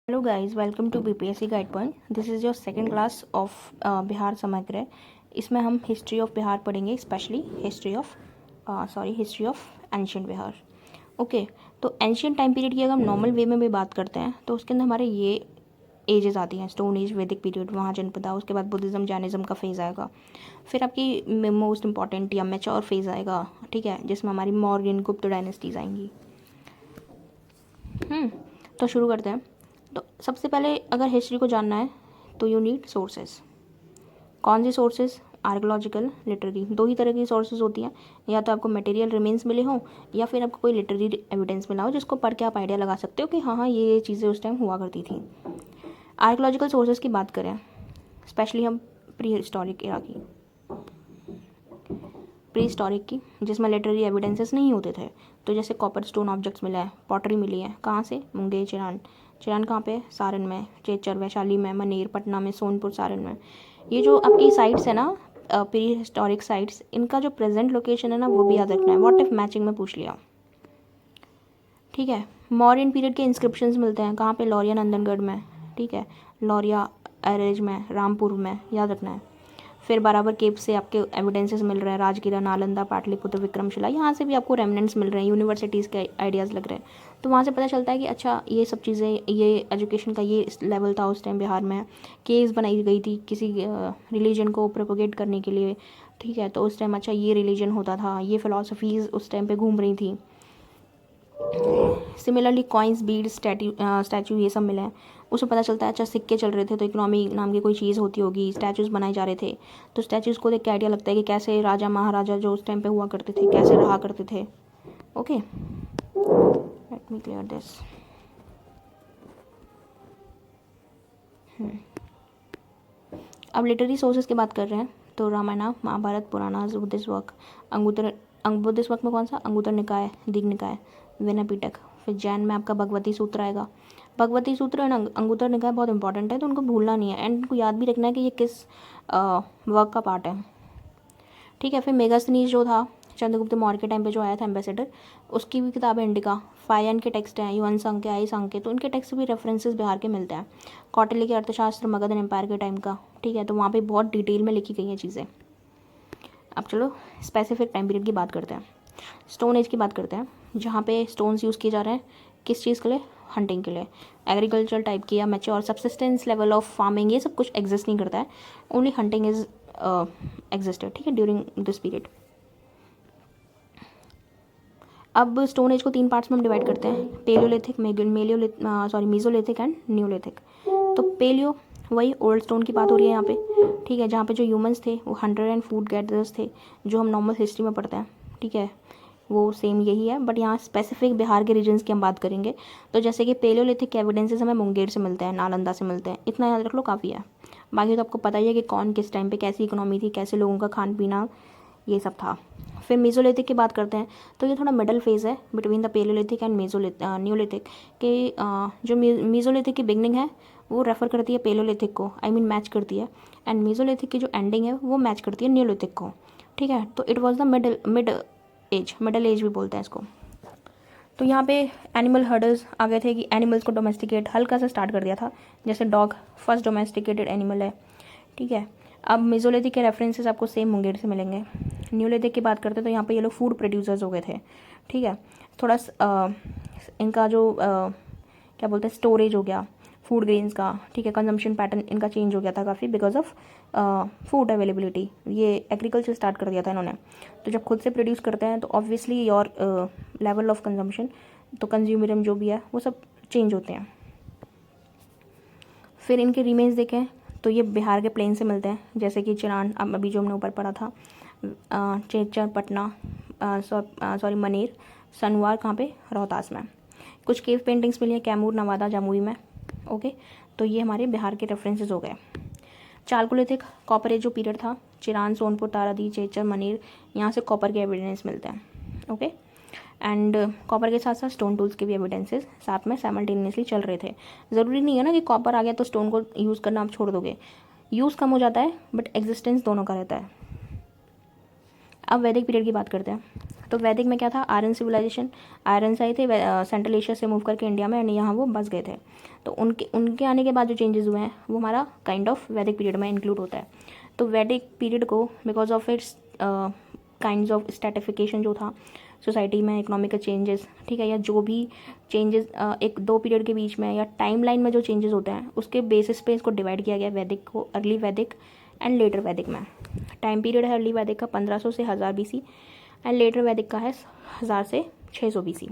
Hello guys, welcome to BPSC guide point. This is your second class of Bihar Samagra. इसमें हम history of Bihar पढ़ेंगे, specially history of ancient Bihar. Okay, तो ancient time period की अगर हम normal way में भी बात करते हैं तो उसके अंदर हमारे ये एजेस आती हैं। स्टोन एज, वैदिक पीरियड, महाजनपदा, उसके बाद बुद्धिज़्म जैनिज़्म का फेज़ आएगा। फिर आपकी मोस्ट इंपॉर्टेंट या मैच्योर फेज़ आएगा, ठीक है, जिसमें हमारी मौर्यन, गुप्त डायनेस्टीज आएंगी। तो शुरू करते हैं। तो सबसे पहले अगर हिस्ट्री को जानना है तो यू नीड सोर्सेज। कौन सी सोर्सेज? Archaeological, literary. दो ही तरह की सोर्सेज होती हैं, या तो आपको मटेरियल रिमेन्स मिले हों या फिर आपको कोई लिटरेरी एविडेंस मिला हो जिसको पढ़ के आप आइडिया लगा सकते हो कि हाँ ये चीज़ें उस टाइम हुआ करती थी। आर्कोलॉजिकल सोर्सेज की बात करें, स्पेशली हम प्री हिस्टोरिक एरा की, प्री हिस्टोरिक की, जिसमें लिटरेरी एविडेंसेस नहीं होते थे। तो जैसे कॉपर स्टोन ऑब्जेक्ट्स मिला है, पॉटरी मिली है, कहाँ से? मुंगेर, चिरान। चिरान कहाँ पे? सारण में। चेचर, वैशाली में, मनेर, पटना में, सोनपुर, सारण में। ये जो आपकी साइट्स है ना, प्री हिस्टोरिक साइट्स, इनका जो प्रेजेंट लोकेशन है ना वो भी याद रखना है। व्हाट इफ मैचिंग में पूछ लिया, ठीक है। मौर्यन पीरियड के इंस्क्रिप्शंस मिलते हैं कहाँ पे? लौरिया नंदनगढ़ में, ठीक है, लौरिया अरेज में, रामपुर में, याद रखना है। फिर बराबर केप से आपके एविडेंसेस मिल रहे हैं, राजगिरा, नालंदा, पाटलिपुत्र, विक्रमशिला, यहाँ से भी आपको रेमनेंट्स मिल रहे हैं, यूनिवर्सिटीज़ के आइडियाज़ लग रहे हैं। तो वहाँ से पता चलता है कि अच्छा ये सब चीज़ें, ये एजुकेशन का ये लेवल था उस टाइम बिहार में। केव्स बनाई गई थी किसी रिलीजन को प्रोपोगेट करने के लिए, ठीक है। तो उस टाइम अच्छा ये रिलीजन होता था, ये फ़िलासफ़ीज़ उस टाइम पे घूम रही थी। सिमिलरली कॉइन्स, बीड्स, स्टैचू ये सब मिले हैं। उसमें पता चलता है अच्छा सिक्के चल रहे थे तो इकोनॉमी नाम की कोई चीज़ होती होगी, स्टैचूज़ बनाए जा रहे थे। तो स्टैचूज़ को देख के आइडिया लगता है कि कैसे राजा महाराजा जो उस टाइम पे हुआ करते थे कैसे रहा करते थे। Okay, let me clear this. अब लिटरेरी सोर्सेज की बात कर रहे हैं तो रामायण, महाभारत, पुराना, बुद्धिस्ट वर्क, बुद्धिस्ट वर्क में कौन सा? अंगुत्तर निकाय, दीघ निकाय, विनय पिटक। फिर जैन में आपका भगवती सूत्र आएगा। भगवती सूत्र एंड अंगुत्तर निकाय बहुत इंपॉर्टेंट है, तो उनको भूलना नहीं है एंड उनको याद भी रखना है कि ये किस वर्क का पार्ट है, ठीक है। फिर मेगास्थनीज जो था चंद्रगुप्त मौर्य के टाइम पे जो आया था एम्बेसडर, उसकी भी किताब है इंडिका। फायन के टेक्स्ट हैं, युवन संघ के, आई संघ के, तो उनके टेक्स्ट भी रेफरेंसेस बिहार के मिलते हैं। कौटिल्य के अर्थशास्त्र, मगध एम्पायर के टाइम का, ठीक है, तो वहाँ पे बहुत डिटेल में लिखी गई हैं चीज़ें। अब चलो स्पेसिफिक टाइम पीरियड की बात करते हैं। स्टोन एज की बात करते हैं, जहाँ पे स्टोन्स यूज़ किए जा रहे हैं किस चीज़ के लिए? हंटिंग के लिए। एग्रीकल्चर टाइप की या mature subsistence level of farming ये सब कुछ एग्जिस्ट नहीं करता है, ओनली हंटिंग इज एग्जिस्टेड, ठीक है, ड्यूरिंग दिस पीरियड। अब स्टोन एज को 3 पार्ट्स में हम डिवाइड करते हैं, पेलियोलिथिक, मीजोलिथिक एंड न्यूलिथिक। तो पेलियो वही ओल्ड स्टोन की बात हो रही है यहाँ पे, ठीक है, जहाँ पे जो ह्यूमंस थे वो हंटर एंड फूड गैदरर्स थे, जो हम नॉर्मल हिस्ट्री में पढ़ते हैं, ठीक है, वो सेम यही है, बट यहाँ स्पेसिफिक बिहार के रीजन्स की हम बात करेंगे। तो जैसे कि पेलियोलिथिक एविडेंसेस हमें मुंगेर से मिलते हैं, नालंदा से मिलते हैं, इतना याद रख लो काफ़ी है। बाकी तो आपको पता ही है कि कौन किस टाइम पे कैसी इकोनॉमी थी, कैसे लोगों का खान पीना, ये सब था। फिर मीजोलिथिक की बात करते हैं तो ये थोड़ा मिडल फेज़ है between the paleolithic and neolithic के। जो मीजोलिथिक की बिगनिंग है वो रेफर करती है पेलियोलिथिक को, आई मीन मैच करती है, एंड मीजोलिथिक की जो एंडिंग है वो मैच करती है न्यूलिथिक को, ठीक है। तो it was the middle age भी बोलते हैं इसको। तो यहाँ पे एनिमल हर्डर्स आ गए थे कि एनिमल्स को डोमेस्टिकेट हल्का सा स्टार्ट कर दिया था, जैसे डॉग फर्स्ट डोमेस्टिकेटेड एनिमल है, ठीक है। अब मेजोलिथिक के रेफरेंसेस आपको सेम मुंगेर से मिलेंगे। न्यूलिथिक की बात करते हैं तो यहाँ पे ये लोग फूड प्रोड्यूसर्स हो गए थे, ठीक है। थोड़ा इनका जो क्या बोलते हैं, स्टोरेज हो गया फूड ग्रेन्स का, ठीक है, कंजम्पशन पैटर्न इनका चेंज हो गया था काफ़ी बिकॉज ऑफ फूड अवेलेबिलिटी। ये एग्रीकल्चर स्टार्ट कर दिया था इन्होंने, तो जब खुद से प्रोड्यूस करते हैं तो obviously your level of consumption, तो कंज्यूमरिज्म जो भी है वो सब चेंज होते हैं। फिर इनके रिमेन्स देखें तो ये बिहार के प्लेन से मिलते हैं, जैसे कि चिरान, अब अभी जो हमने ऊपर पढ़ा था, चेचर, पटना, मनेर, सनवार कहाँ पे? रोहतास में। कुछ केव पेंटिंग्स मिली हैं कैमूर, नवादा, जमुई में। ओके, तो ये हमारे बिहार के रेफरेंसेस हो गए। चालकोलिथिक कॉपर एज जो पीरियड था, चिरान, सोनपुर, तारादी, चेचर, मनेर, यहाँ से कॉपर के एविडेंस मिलते हैं। ओके, एंड कॉपर के साथ साथ स्टोन टूल्स के भी एविडेंसेस साथ में साइमल्टेनियसली चल रहे थे। ज़रूरी नहीं है ना कि कॉपर आ गया तो स्टोन को यूज़ करना आप छोड़ दोगे, यूज़ कम हो जाता है बट एग्जिस्टेंस दोनों का रहता है। अब वैदिक पीरियड की बात करते हैं तो वैदिक में क्या था, आर्यन सिविलाइजेशन, आर्यंस आए थे सेंट्रल एशिया से मूव करके इंडिया में एंड यहाँ वो बस गए थे। तो उनके उनके आने के बाद जो चेंजेस हुए हैं वो हमारा काइंड ऑफ वैदिक पीरियड में इंक्लूड होता है। तो वैदिक पीरियड को because of its kinds of stratification जो था सोसाइटी में, इकोनॉमिकल चेंजेस, ठीक है, या जो भी चेंजेस एक दो पीरियड के बीच में या टाइम लाइन में जो चेंजेस होते हैं उसके बेसिस पे इसको डिवाइड किया गया वैदिक को, अर्ली वैदिक एंड लेटर वैदिक में। टाइम पीरियड है अर्ली वैदिक का 1500 से 1000 BC एंड लेटर वैदिक का है 1000 से 600 BC।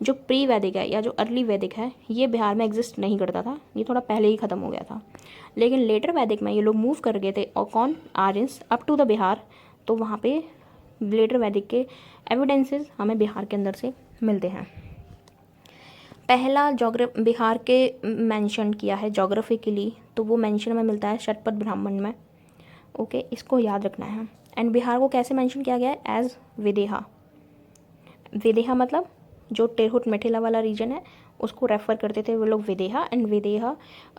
जो प्री वैदिक है या जो अर्ली वैदिक है ये बिहार में एग्जिस्ट नहीं करता था, ये थोड़ा पहले ही ख़त्म हो गया था। लेकिन लेटर वैदिक में ये लोग मूव कर गए थे और कौन, Aryans, up to the Bihar. तो वहाँ पे लेटर वैदिक के एविडेंसेस हमें बिहार के अंदर से मिलते हैं। पहला बिहार के मेंशन किया है जोग्राफिकली, तो वो मेंशन हमें मिलता है शतपथ ब्राह्मण में। ओके, इसको याद रखना है। एंड बिहार को कैसे मेंशन किया गया है, एज विदेहा। विदेहा मतलब जो टिरहुट मिथिला वाला रीजन है उसको रेफर करते थे वो लोग Videha, and Videha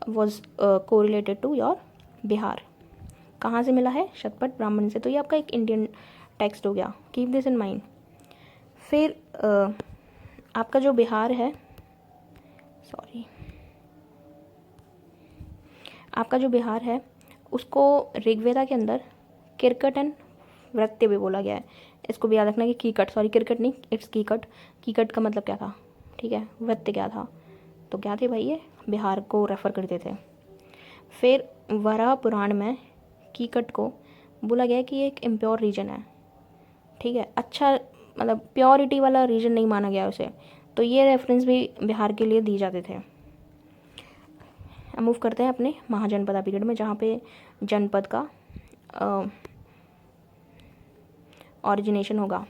was correlated to your Bihar. कहाँ से मिला है, शतपथ ब्राह्मण से। तो ये आपका एक इंडियन टेक्स्ट हो गया, कीप दिस इन माइंड। फिर आपका जो बिहार है, सॉरी, आपका जो बिहार है उसको ऋग्वेदा के अंदर किरकटन वृत्य भी बोला गया है। इसको भी याद रखना कि कीकट, सॉरी किरकट नहीं, इट्स कीकट। कीकट का मतलब क्या था, ठीक है, वृत्य क्या था, तो क्या थे भाई, ये बिहार को रेफर करते थे। फिर वराह पुराण में कीकट को बोला गया कि ये एक इम्प्योर रीजन है, ठीक है, अच्छा मतलब प्योरिटी वाला रीजन नहीं माना गया उसे। तो ये रेफरेंस भी बिहार के लिए दी जाते थे। मूव करते हैं अपने महाजनपदा पीरियड में, जहाँ पे जनपद का ओरिजिनेशन होगा।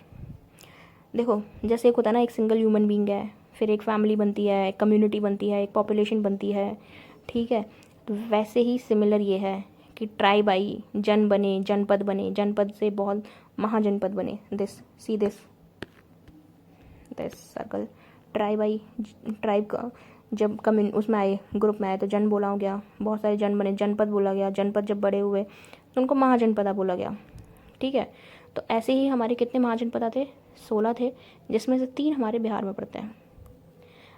देखो जैसे एक होता है ना, एक सिंगल ह्यूमन बीइंग है, फिर एक फैमिली बनती है, एक कम्युनिटी बनती है, एक पॉपुलेशन बनती है, ठीक है। तो वैसे ही सिमिलर ये है कि ट्राइब आई, जन बने, जनपद बने, जनपद से बहुत महाजनपद बने। This see this circle, tribe I, tribe का जब उसमें आए, ग्रुप में आए तो जन बोला हो गया, बहुत सारे जन बने, जनपद बोला गया, जनपद जब बड़े हुए तो उनको महाजनपदा बोला गया, ठीक है। तो ऐसे ही हमारे कितने महाजनपदा थे, 16 थे, जिसमें से 3 हमारे बिहार में पड़ते हैं।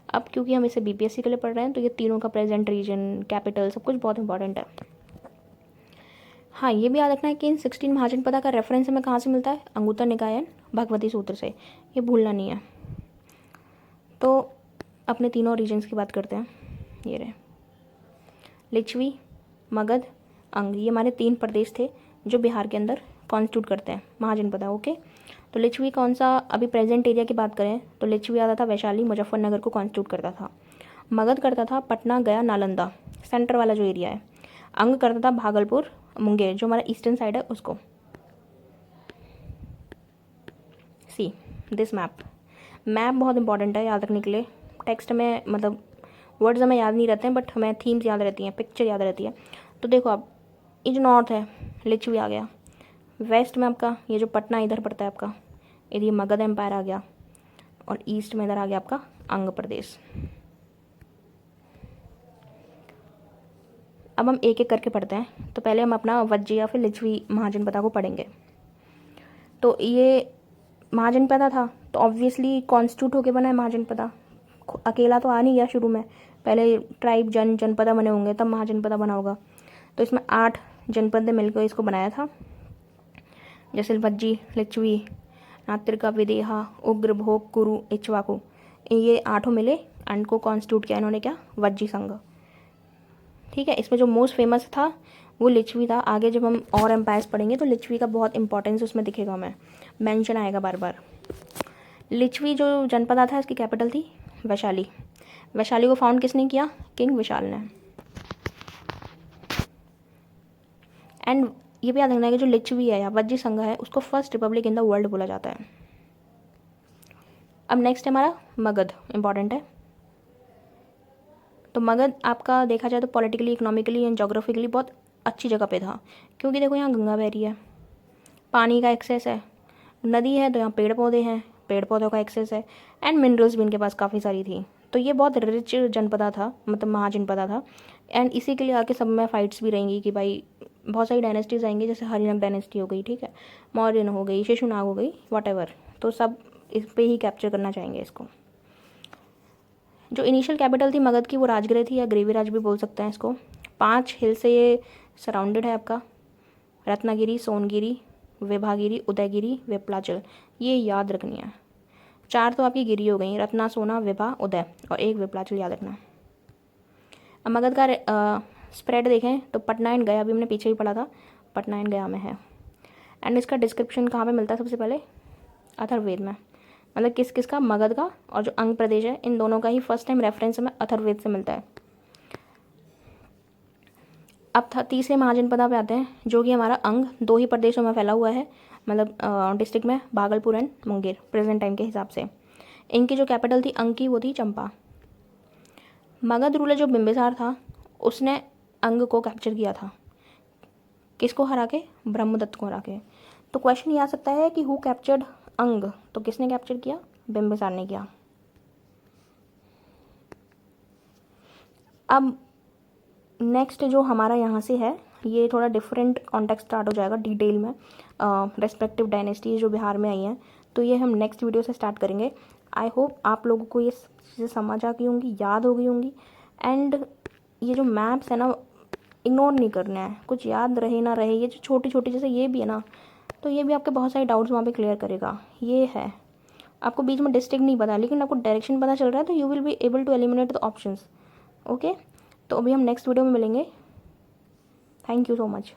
अब क्योंकि हम इसे BPSC के लिए पढ़ रहे हैं तो ये तीनों का प्रेजेंट रीजन, कैपिटल, सब कुछ बहुत इंपॉर्टेंट है। हाँ, ये भी याद रखना है कि इन 16 महाजनपदा का रेफरेंस हमें कहाँ से मिलता है, अंगुत्तर निकाय, भगवती सूत्र से, ये भूलना नहीं है। तो अपने तीनों रीजन्स की बात करते हैं। ये रहे लिच्छवी, मगध, अंग, ये हमारे 3 प्रदेश थे जो बिहार के अंदर कॉन्स्टिट्यूट करते हैं महाजनपदा। ओके, तो लिच्छवी कौन सा, अभी प्रेजेंट एरिया की बात करें तो लिच्छवी आता था वैशाली, मुजफ्फरनगर को कॉन्स्टिट्यूट करता था। मगध करता था पटना, गया, नालंदा, सेंटर वाला जो एरिया है। अंग करता था भागलपुर, मुंगेर, जो हमारा ईस्टर्न साइड है उसको। सी दिस मैप बहुत इंपॉर्टेंट है याद रखने के लिए। टेक्स्ट में मतलब वर्ड्स हमें याद नहीं रहते हैं बट हमें थीम्स याद रहती हैं, पिक्चर याद रहती है। तो देखो आप, ये जो नॉर्थ है लिच्छवी आ गया, वेस्ट में आपका ये जो पटना इधर पड़ता है आपका, ये मगध एम्पायर आ गया, और ईस्ट में इधर आ गया आपका अंग प्रदेश। अब हम एक एक करके पढ़ते हैं। तो पहले हम अपना वज्जी या फिर लिच्छवी महाजनपदा को पढ़ेंगे। तो ये महाजनपदा था तो ऑब्वियसली कॉन्स्टिट्यूट होके बना है महाजनपदा, अकेला तो आ नहीं गया शुरू में, पहले ट्राइब जनपदा बने होंगे तब महाजनपदा बना होगा। तो इसमें 8 जनपद ने मिलकर इसको बनाया था, जैसे वज्जी, लिच्छवी, नात्रिका, विदेहा, उग्र, भोग, कुरु, इक्ष्वाकु, ये 8 मिले एंड को कॉन्स्टिट्यूट किया इन्होंने, क्या, वज्जी संघ, ठीक है। इसमें जो मोस्ट फेमस था वो लिच्छवी था। आगे जब हम और एम्पायर्स पढ़ेंगे तो लिच्छवी का बहुत इंपॉर्टेंस उसमें दिखेगा, हमें मेंशन आएगा बार बार। लिच्छवी जो जनपदा था इसकी कैपिटल थी वैशाली। वैशाली को फाउंड किसने किया, किंग विशाल ने। एंड ये भी याद रखना है कि जो लिच्छवी है या वज्जी संघ है उसको first Republic in the world बोला जाता है। अब नेक्स्ट है हमारा मगध, इंपॉर्टेंट है। तो मगध आपका देखा जाए तो पॉलिटिकली, इकोनॉमिकली एंड जोग्राफिकली बहुत अच्छी जगह पे था, क्योंकि देखो यहाँ गंगा बह रही है, पानी का एक्सेस है, नदी है तो यहाँ पेड़ पौधे हैं, पेड़ पौधों का एक्सेस है, एंड मिनरल्स भी इनके पास काफ़ी सारी थी। तो ये बहुत रिच जनपदा था, मतलब महाजनपदा था। एंड इसी के लिए आके सब में फाइट्स भी रहेंगी कि भाई बहुत सारी डायनेस्टीज आएंगी, जैसे हरिनक डायनेस्टी हो गई, ठीक है, मौर्यन हो गई, शिशुनाग हो गई, वॉट तो सब इस पे ही कैप्चर करना चाहेंगे इसको। जो इनिशियल कैपिटल थी मगध की वो राजगृह थी, या ग्रेवीराज भी बोल सकते हैं इसको। 5 हिल से ये सराउंडेड है आपका, रत्नागिरी, सोनगिरी, विभागिरी, उदयगिरी, वेपलाचल, ये याद रखनी है। 4 तो आपकी गिरी हो गई, रत्ना, सोना, विभा, उदय, और 1 वेपलाचल याद रखना। अब मगध का स्प्रेड देखें तो पटना एंड गया, अभी हमने पीछे ही पढ़ा था, पटना एंड गया में है। एंड इसका डिस्क्रिप्शन कहाँ पे मिलता है सबसे पहले? अथर्ववेद में। मतलब किस किस का? मगध का और जो अंग प्रदेश है, इन दोनों का ही फर्स्ट टाइम रेफरेंस हमें अथर्ववेद से मिलता है। अब तीसरे महाजनपदा पे आते हैं, जो कि हमारा अंग 2 ही प्रदेशों में फैला हुआ है, मतलब डिस्ट्रिक्ट में, Bhagalpur and Munger, present time के हिसाब से। इनकी जो कैपिटल थी अंग की वो थी चंपा। मगध रूलर जो बिंबिसार था उसने अंग को कैप्चर किया था, किसको हरा के? ब्रह्मदत्त को हरा के। तो क्वेश्चन ये आ सकता है कि हु कैप्चर्ड अंग, तो किसने कैप्चर किया? बिंबिसार ने किया। अब नेक्स्ट जो हमारा यहाँ से है, ये थोड़ा डिफरेंट कॉन्टेक्स्ट स्टार्ट हो जाएगा डिटेल में, रेस्पेक्टिव डायनेस्टीज जो बिहार में आई हैं, तो ये हम नेक्स्ट वीडियो से स्टार्ट करेंगे। आई होप आप लोगों को ये चीज़ें समझ आ गई होंगी, याद हो गई होंगी। एंड ये जो मैप्स है ना, इग्नोर नहीं करना है, कुछ याद रहे ना रहे, ये जो छोटी छोटी जैसे ये भी है ना, तो ये भी आपके बहुत सारे डाउट्स वहाँ पे क्लियर करेगा। ये है, आपको बीच में डिस्ट्रिक्ट नहीं पता लेकिन आपको डायरेक्शन पता चल रहा है, तो you will be able to eliminate the options. Okay, तो अभी हम नेक्स्ट वीडियो में मिलेंगे। Thank you so much.